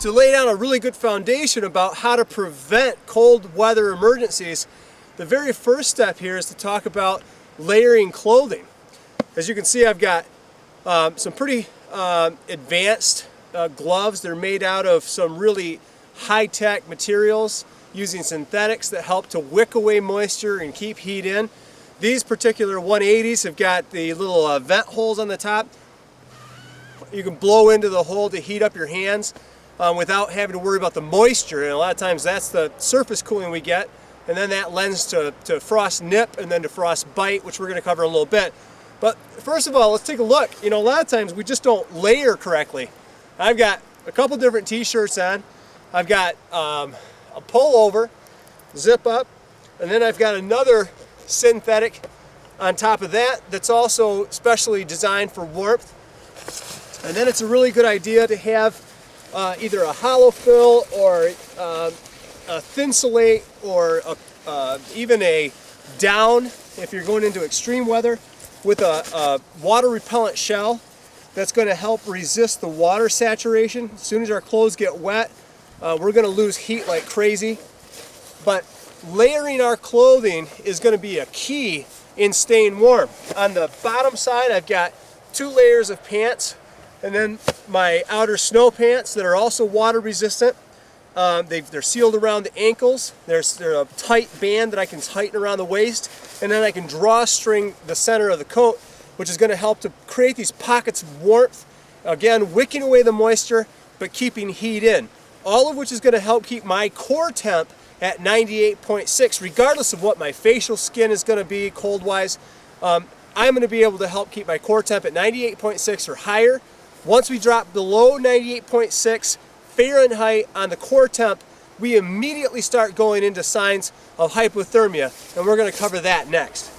to lay down a really good foundation about how to prevent cold weather emergencies, the very first step here is to talk about layering clothing. As you can see, I've got some pretty advanced gloves. They're made out of some really high-tech materials using synthetics that help to wick away moisture and keep heat in. These particular 180s have got the little vent holes on the top. You can blow into the hole to heat up your hands without having to worry about the moisture, and a lot of times that's the surface cooling we get, and then that lends to frost nip and then to frost bite, which we're going to cover in a little bit. But first of all, let's take a look. You know, a lot of times we just don't layer correctly. I've got a couple different t-shirts on. I've got a pullover, zip up, and then I've got another synthetic on top of that that's also specially designed for warmth. And then it's a really good idea to have either a hollow fill or a thinsulate or even a down if you're going into extreme weather with a water repellent shell that's going to help resist the water saturation. As soon as our clothes get wet, we're going to lose heat like crazy. But layering our clothing is going to be a key in staying warm. On the bottom side, I've got 2 layers of pants, and then my outer snow pants that are also water resistant. They're sealed around the ankles. They're a tight band that I can tighten around the waist, and then I can drawstring the center of the coat, which is going to help to create these pockets of warmth, again wicking away the moisture but keeping heat in, all of which is going to help keep my core temp at 98.6 regardless of what my facial skin is going to be cold wise. I'm going to be able to help keep my core temp at 98.6 or higher. Once we drop below 98.6 Fahrenheit on the core temp, we immediately start going into signs of hypothermia, and we're going to cover that next.